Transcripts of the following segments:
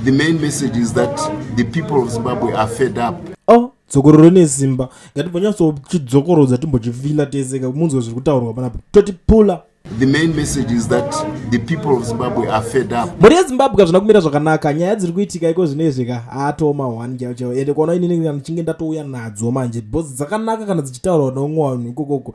The main message is that the people of Zimbabwe are fed up. Oh, dzokoro nesimba. Ngatibonyaso chidzokoroza timbochivila tezeka munzwe zviri kutaurwa panapo. Totipula. The main message is that the people of Zimbabwe are fed up. Muri Zimbabwe zvina kumira zvakanaka, nyaya dziri kuitika iko zvinezvika atoma 1 chao. Ende kuona inini ndichinge ndatouya nadzo manje. Boss dzakanaka kana dzichitaurwa neumwe wanhu ikoko.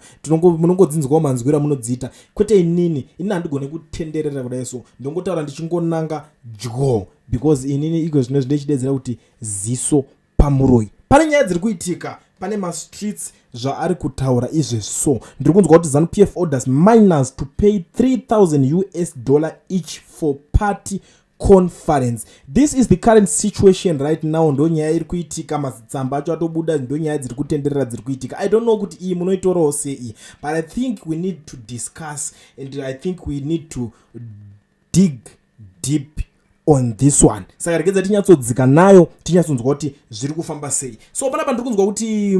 Munongodzinzwa manzwira munodzita. Kwete inini handigone kutenderera kudai so. Ndongotaura ndichingonanga dyo because inini iko zvinezvidedzera kuti ziso pamuroi. Pane nyaya dziri kuitika, pane ma streets zvaari kutaura izveso. Ndiri kunzwa kuti Zanupf orders miners to pay $3,000 each for party conference. This is the current situation right now. Ndo nyaya iri kuitika, mazitsamba acho atobuda, ndo nyaya dziri kutenderera dziri kuitika. I don't know kuti iyi munoitorawo sei, but I think we need to discuss and I think we need to dig deep on this one. Saka regedza tinyatsodzika nayo, tinyatsonzwa kuti zviri kufamba sei. So panapa ndiri kunzwa kuti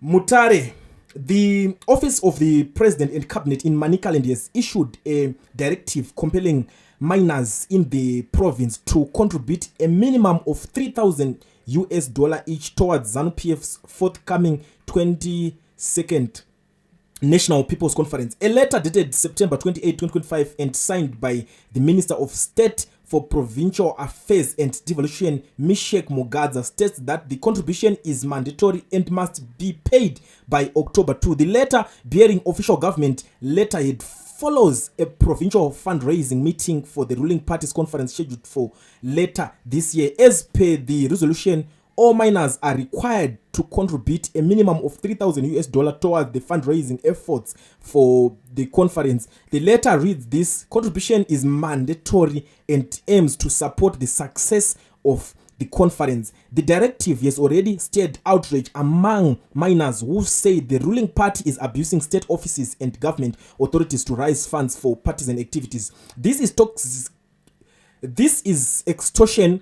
Mutare, the office of the president and cabinet in Manicaland has issued a directive compelling miners in the province to contribute a minimum of $3,000 each towards ZANU-PF's forthcoming 22nd National People's Conference. A letter dated September 28, 2025 and signed by the Minister of State for Provincial Affairs and Devolution, Mishek Mogadza, states that the contribution is mandatory and must be paid by October 2. The letter, bearing official government letterhead, follows a provincial fundraising meeting for the ruling party's conference scheduled for later this year. As per the resolution, all miners are required to contribute a minimum of $3,000 towards the fundraising efforts for the conference. The letter reads, this contribution is mandatory and aims to support the success of the conference. The directive has already stirred outrage among miners who say the ruling party is abusing state offices and government authorities to raise funds for partisan activities. This is extortion.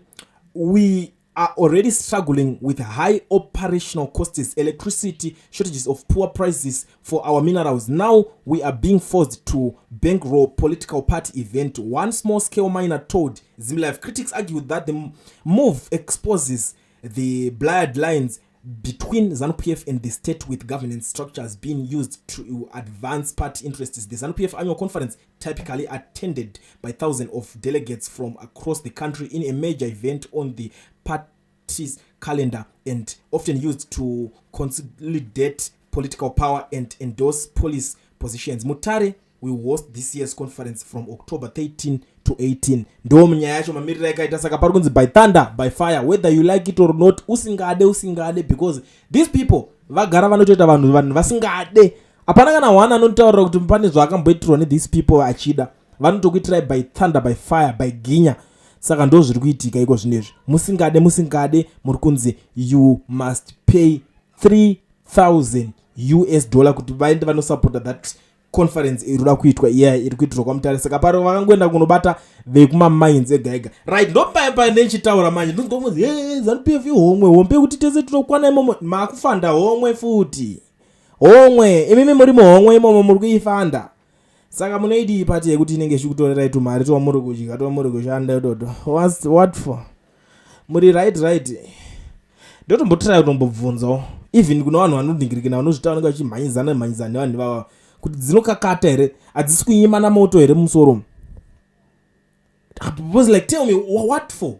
We are already struggling with high operational costs, electricity shortages of poor prices for our minerals. Now we are being forced to bankroll political party event. One small-scale miner told ZimLife. Critics argue that the move exposes the blurred lines between ZANU-PF and the state, with governance structures being used to advance party interests. The ZANU-PF annual conference, typically attended by thousands of delegates from across the country in a major event on the party's calendar and often used to consolidate political power and endorse police positions. Mutare will host this year's conference from October 13 to 18. Ndo mnyaya yacho mamirira yakaita, saka pari kunzi by thunder by fire, whether you like it or not. Usingade, because these people vagara vanotoita vanhu vasingade. Hapana kana wana anotaura kuti pane zvakamboitirwa ne these people achida. Vanotokuitira by thunder by fire by ginya. Saka ndo zviri kuitika iko zvinezvi. Musingade muri kunzi you must pay $3,000 kuti vaende vanosupporta that conference irikuda kuitwa iri kuitirwa kwaMutare. Saka paro vakangoenda kunobata vekuma mines ega. Right, ndombaya nechitaura manje ndingomuzi ZANU-PF homwe kuti tese tinokwana imomo makufanda homwe futi. Homwe imimi muri muhomwe imomo muri kuifanda. Saka munoidi party yekuti inenge ichikutorera itu mari to muri kudya to muri kushanda toto. What for? Muri right. Ndotombotira kutombobvunzawo. Even kuna vanhu vanodingirikana vanozvitaura ngachimhanyizana vanhu vava kuti dzinokakata here, adzisi kunyima namoto here mumusoro. I was like, tell me what for?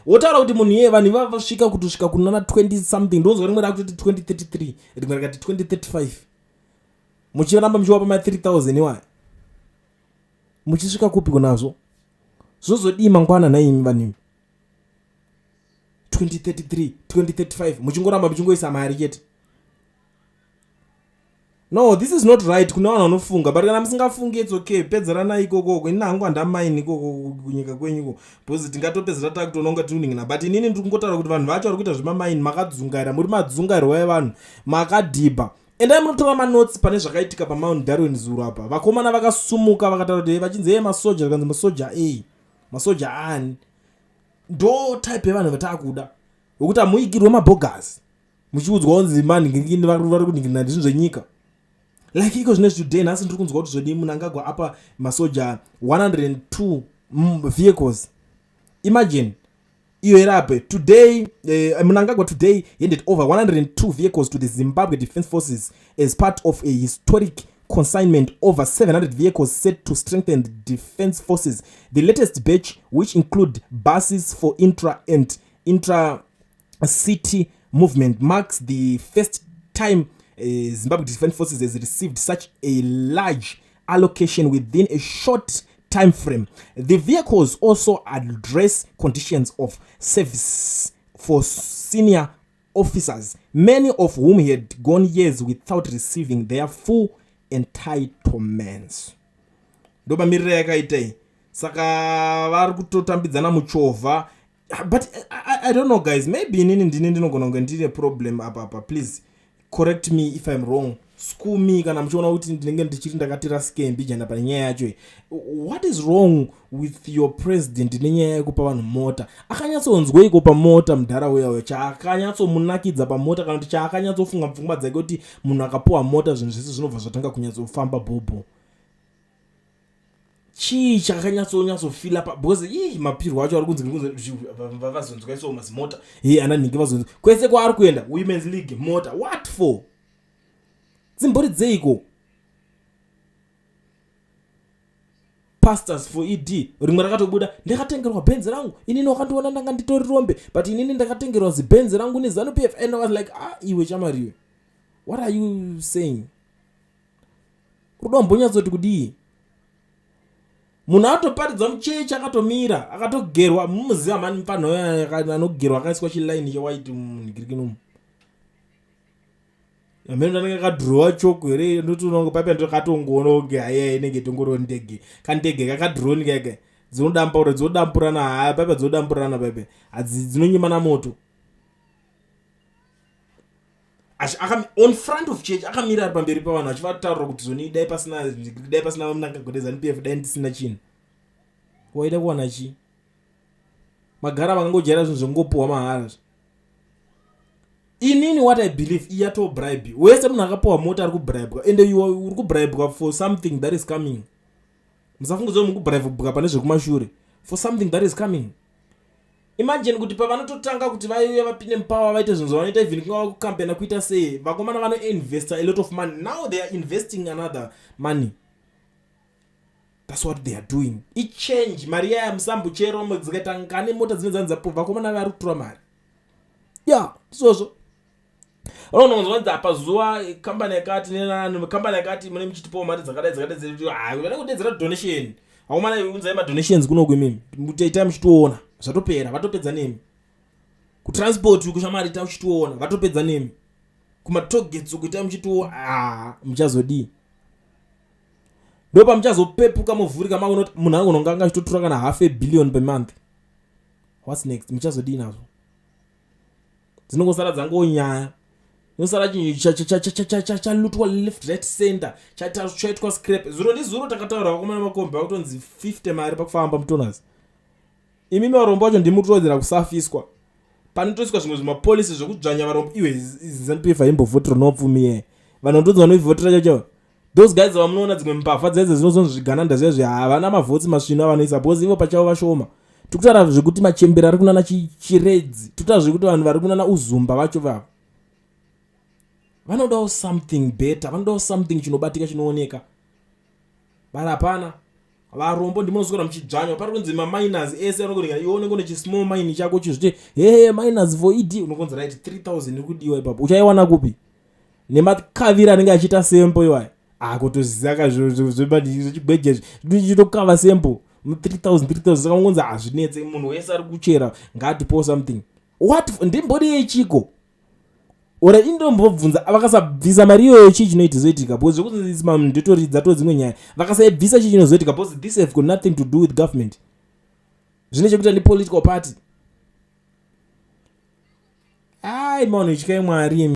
Wotaura kuti munhu vanhu vavasvika kutosvika kunana 20 something, ndozwa rimwe rakuti 2033, rimwe rakati 2035. Muchiramba muchiwapa ma 3000 iwa. Muchisvika kupi kunazvo? Zvozodii mangwana naimi vanhu. 2033, 2035, muchingoramba muchingoisa mari chete. No, this is not right. Kuna vanhu vanofunga, but kana musingafungi it's okay. Pedzerana ikoko, ina hangu andamaini ikoko kunyika kwenyuko. Because tingatopedzera takutononga tuningina. But inini ndiri kungotaura kuti vanhu vacho vari kuita zvemamaini makadzungaira, muri madzungairwa evanhu, makadhiba. Endai munotora manotes pane zvakaitika paMount Darwin zuro apa. Vakomana vakasumuka vakataura kuti vachinzi masoja, vakanzi masoja masoja ani. Ndo type yevanhu vatakuda. Ukuti amuigirwe mabogas. Muchiudzwa kunzi mani ngingini vari kuningina ndizvo zvenyika. Like iko zvinezvi today nasi ndiri kunzwa kuti zvodi Mnangagwa apa masoja 102 vehicles Imagine Irabe today, Mnangagwa today handed over 102 vehicles to the Zimbabwe Defense Forces as part of a historic consignment. Over 700 vehicles set to strengthen the defense forces. The latest batch, which include buses for intra and intra-city movement, marks the first time Zimbabwe Defense Forces has received such a large allocation within a short time frame. The vehicles also address conditions of service for senior officers, many of whom had gone years without receiving their full entitlements. Ndoba mirira yakaita saka vari kutotambidzana muchovha. But I don't know, guys, maybe inini ndini ndinogona kunge ndine problem apa. Please correct me if I'm wrong. School me kana muchiona kuti ndinenge ndichiri ndakatira skembi jana panyaya yacho. What is wrong with your president nenyaya yekupa vanhu mota? Akanyatsonzweiko pamota mudharaunda chaakanyatsomunakidza pamota kana kuti chaakanyatsofunga pfungwa dzake kuti munhu akapuwa mota zvinhu zvese zvinobva zvatanga kunyatsofamba bhobho? Chii chakanyatsofila because mapirwo acho ari kunzi vazonzwa iso mazimota ananhingi vazonzwa kwese kwaari kuenda women's league mota what for? Dzimbori dzeiko? Pastors for ED rimwe rakatobuda ndakatengerwa benzi rangu inini wakandiona ndanga nditori rombe but inini ndakatengerwa zibenzi rangu neZanupf and I was like iwe chamariwe, what are you saying? Kudombonyatsoti kudii? Munhu atoparidza muchechi akatomira akatogerwa mumuziva mani panho anogerwa akaiswa chilaini chewaiti munhigirikinomu amene ndanenge kadhirowa choko here ndotonongo paipa ndokatongona oge haya inenge tongoro ndege kandege kakadhironi kake dzinodamburana haya paipa dzinodamburana paipa dzinonyimana moto. On front of church akamira ari pamberi pavanhu achivataurira kuti zvoni dai pasina Mnangagwa neZanupf dai ndisina chinhu. Waida kuwana chii? Magara vakangojera zvinhu zvengopuhwa mahara. Inini what I believe iyato bribe. Wese munhu akapuhwa mota ari kubribwa and uri kubribwa for something that is coming. Musafungidzwa muri kubribwa pane zvekumashure for something that is coming. Imagine kuti pavanototanga kuti vaive vapinde mupawa vaite zvinhu zvavanoita even kunga kukampena kuita sei vakomana vanoinvesta a lot of money. Now they are investing another money. That's what they are doing. Ichange mari yaya musambu chero dzikaita ngane mota dzinedzanzapo vakomana vari kutora mari. Izvozvo unonzwanza pazuva kambani yakati nenanhu kambani yakati mune muchitipawo mari dzakadai vana kudedzera donation. Vakomana unzai madonations kunoku imimi mutaitai muchitoona zvatopera vatopedza nemi. Kutransport kushamari ta muchitoona vatopedza nemi. Kumatogets kuita muchitoona muchazodii? Ndopa muchazopepuka muvhurika maona kuti munhu angononga achitotora kana $500 million per month. What's next? Muchazodii nazvo? Dzinongosara dzangonyaya. Nosara chinhu chalutwa left right center chaitwa scrap. Zuro ndizuro takataura vakomana makombe vakutonzi 50 mari pakufamba mutonas. Imimi varombo vacho ndimutodzera kusafiswa. Panotoiswa zvimwe zvimapolisi zvekudzvanya varombo iwe Zanupf haimbovhotera nopfumiye. Vanhu ndodzi vanovhotera chacho. Those guys vamunoona dzimwe mbavha dzese dzinozonzi zvigananda zvezve havana mavhotsi masvino avanoisa because ivo pachavo vashoma. Tikutaura zvekuti machembera ari kunana chiredzi. Tikutaura zvekuti vanhu vari kunana uzumba vacho vavo. Vanodawo something better. Vanodawo something chinobatika chinooneka. Bari hapana. Varombo ndimonoswera muchidzvanywa pari kunzi maminers ese anokuringa ione kune chismall mine chako chizviti miners for ED unokonza right 3000 ikudiwa ipapo uchaiwana kupi nemakavira anenge achiita sempo iwayo kutoziva zvechigweje chitokava sempo 3000 saka ungonzi hazvinetse munhu wese ari kuchera ngatipo something what ndimbodi yechiko ora indombobvunza vakasabvisa mari iyoyo chii chinoita zoitika because zvekuti ndotoridza to dzimwe nyaya vakasaibvisa chii chinozoitika because this have got nothing to do with government zvine chekuita ndi political party. Ai mano ityai Mwari.